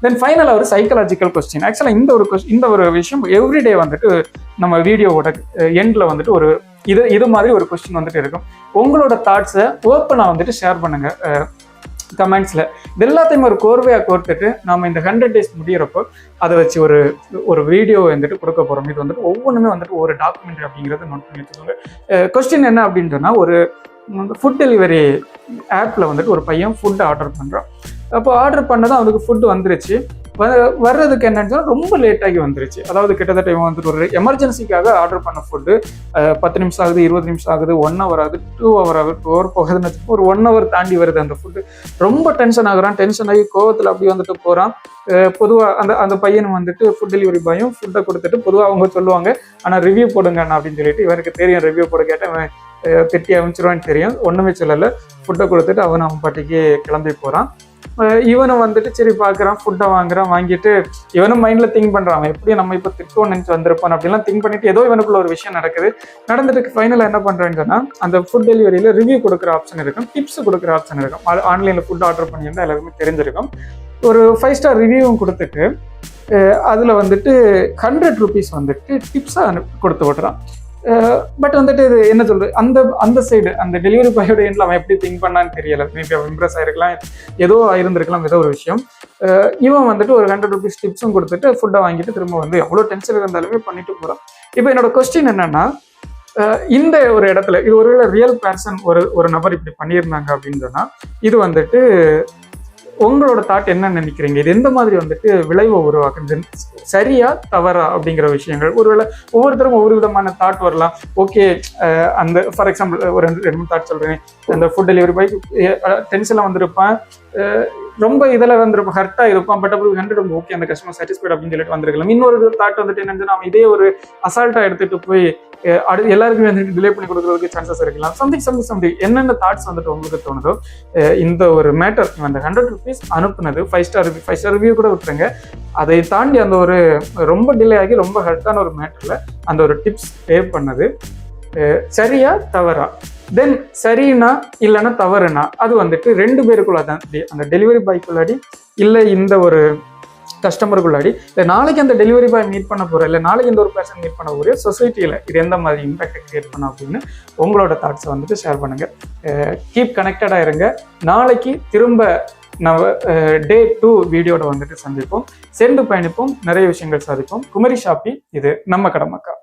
தென் ஃபைனலாக ஒரு psychological question. ஆக்சுவலாக இந்த ஒரு விஷயம் எவ்ரிடே வந்துட்டு நம்ம வீடியோவோட எண்டில் வந்துட்டு ஒரு இது மாதிரி ஒரு கொஸ்டின் வந்துட்டு இருக்கும். உங்களோட தாட்ஸை ஓப்பனாக வந்துட்டு ஷேர் பண்ணுங்க கமெண்ட்ஸில். இது எல்லாத்தையும் ஒரு கோர்வையாக கோர்த்துட்டு நம்ம இந்த 100 days முடிகிறப்போ அதை வச்சு ஒரு வீடியோ வந்துட்டு கொடுக்க போகிறோம். இது வந்துட்டு ஒவ்வொன்றுமே வந்துட்டு ஒரு டாக்குமெண்ட்ரி அப்படிங்கிறத நோட் பண்ணி வச்சுக்கோங்க. கொஸ்டின் என்ன அப்படின்னு சொன்னால், ஒரு ஃபுட் டெலிவரி ஆப்பில் வந்துட்டு ஒரு பையன் ஃபுட் ஆர்டர் பண்ணுறான். அப்போ ஆர்டர் பண்ணதான் அவனுக்கு ஃபுட்டு வந்துருச்சு. வர்றதுக்கு என்னன்னு சொன்னால் ரொம்ப லேட்டாகி வந்துருச்சு. அதாவது கிட்டத்தட்ட இவன் வந்துட்டு ஒரு எமர்ஜென்சிக்காக ஆர்டர் பண்ண ஃபுட்டு 10 நிமிஷம் ஆகுது, 20 நிமிஷம் ஆகுது, 1 hour ஆகுது, 2 hour ஆகுது, 2 hour போகுதுன்னு வச்சுக்கோ, ஒரு 1 hour தாண்டி வருது அந்த ஃபுட்டு. ரொம்ப டென்ஷன் ஆகுறான். டென்ஷன் ஆகி கோவத்தில் அப்படி வந்துட்டு போகிறான். பொதுவாக அந்த பையன் வந்துட்டு ஃபுட் டெலிவரி பாயும் ஃபுட்டை கொடுத்துட்டு பொதுவாக அவங்க சொல்லுவாங்க, ஆனால் ரிவ்யூ போடுங்கண்ணா அப்படின்னு சொல்லிட்டு, இவனுக்கு தெரியும் ரிவ்யூ போட கேட்டேன் திட்டி அமைச்சிருவான்னு தெரியும். ஒன்றுமே சொல்லலை. ஃபுட்டை கொடுத்துட்டு அவன் பாட்டிக்கு கிளம்பி போகிறான். இவனும் வந்துட்டு சரி பார்க்குறான், ஃபுட்டை வாங்கிட்டு இவனும் மைண்டில் திங்க் பண்ணுறான், எப்படியும் நம்ம இப்போ திட்டோன்னு நினச்சி வந்திருப்பான் அப்படிலாம் திங்க் பண்ணிட்டு ஏதோ இவனுக்குள்ள ஒரு விஷயம் நடந்துட்டு ஃபைனலாக என்ன பண்ணுறான்னு சொன்னால், அந்த ஃபுட் டெலிவரியில் ரிவ்யூ கொடுக்குற ஆப்ஷன் இருக்கும், டிப்ஸ் கொடுக்குற ஆப்ஷன் இருக்கும். ஆன்லைனில் ஃபுட் ஆர்டர் பண்ணியிருந்தால் எல்லாருக்குமே தெரிஞ்சிருக்கும். ஒரு 5 star ரிவ்யூவும் கொடுத்துட்டு அதில் வந்துட்டு 100 rupees வந்துட்டு டிப்ஸாக கொடுத்து விட்றான். பட் வந்துட்டு இது என்ன சொல்றது, அந்த சைடு அந்த டெலிவரி பாயோட எண்ணில் அவன் எப்படி திங்க் பண்ணான்னு தெரியல. மேபி அவன் இம்ப்ரெஸ் ஆயிருக்கலாம், ஏதோ ஆயிருந்திருக்கலாம், ஏதோ ஒரு விஷயம். இவன் வந்துட்டு ஒரு 100 rupees டிப்ஸும் கொடுத்துட்டு ஃபுட்டை வாங்கிட்டு திரும்ப வந்து எவ்வளோ டென்ஷன் இருந்தாலுமே பண்ணிட்டு போகிறான். இப்போ என்னோட கொஸ்டின் என்னன்னா, இந்த ஒரு இடத்துல இது ஒருவேளை ரியல் பர்சன் ஒரு நபர் இப்படி பண்ணியிருந்தாங்க அப்படின்னு சொன்னா, இது வந்துட்டு உங்களோட தாட் என்ன நினைக்கிறீங்க? இது எந்த மாதிரி வந்துட்டு விளைவை உருவாக்குது, சரியா தவறா அப்படிங்கிற விஷயங்கள். ஒருவேளை ஒவ்வொருத்தரும் ஒவ்வொரு விதமான தாட் வரலாம். ஓகே, அந்த ஃபார் எக்ஸாம்பிள் ஒரு 2-3 தாட் சொல்றேன். அந்த ஃபுட் டெலிவரி பாய் டென்ஷன்ல வந்திருப்பான், ரொம்ப இதில் வந்துருப்பான், ஹர்ட்டாக இருப்பான். பட் அப்படி 100 ஓகே, அந்த கஸ்டமர் சாட்டிஸ்ஃபைட் அப்படின்னு சொல்லிட்டு வந்திருக்கலாம். இன்னொரு தாட் வந்துட்டு என்னன்னு அவன் இதே ஒரு அசால்ட்டாக எடுத்துட்டு போய் எல்லாருக்குமே வந்துட்டு டிலே பண்ணி கொடுக்குறதுக்கு சான்சஸ் இருக்கலாம். சம்திங் என்னென்ன தாட்ஸ் வந்துட்டு உங்களுக்கு தோணுதோ, இந்த ஒரு மேட்டர் அந்த 100 rupees அனுப்புனது 5 star ரிவ்யூ கூட விட்டுருங்க, அதை தாண்டி அந்த ஒரு ரொம்ப டிலே ஆகி ரொம்ப ஹர்ட்டான ஒரு மேட்டரில் அந்த ஒரு டிப்ஸ் பே பண்ணது சரியா தவறா? தென் சரினா இல்லைன்னா தவறுனா அது வந்துட்டு 2 பேருக்குள்ள தான், அந்த டெலிவரி பாய்க்குள்ளாடி இல்லை இந்த ஒரு கஸ்டமருக்குள்ளாடி, இல்லை நாளைக்கு அந்த டெலிவரி பாய் மீட் பண்ண போகிற, இல்லை நாளைக்கு இந்த ஒரு பர்சன் மீட் பண்ண போகிற சொசைட்டியில் இது எந்த மாதிரி இம்பாக்ட் கிரியேட் பண்ண அப்படின்னு உங்களோட தாட்ஸை வந்துட்டு ஷேர் பண்ணுங்கள். கீப் கனெக்டடாக இருங்க. நாளைக்கு திரும்ப நம்ம Day 2 வீடியோட வந்துட்டு சந்திப்போம். சேர்ந்து பயணிப்போம், நிறைய விஷயங்கள் சாதிப்போம். குமரி ஷாப்பி, இது நம்ம கடமக்கா.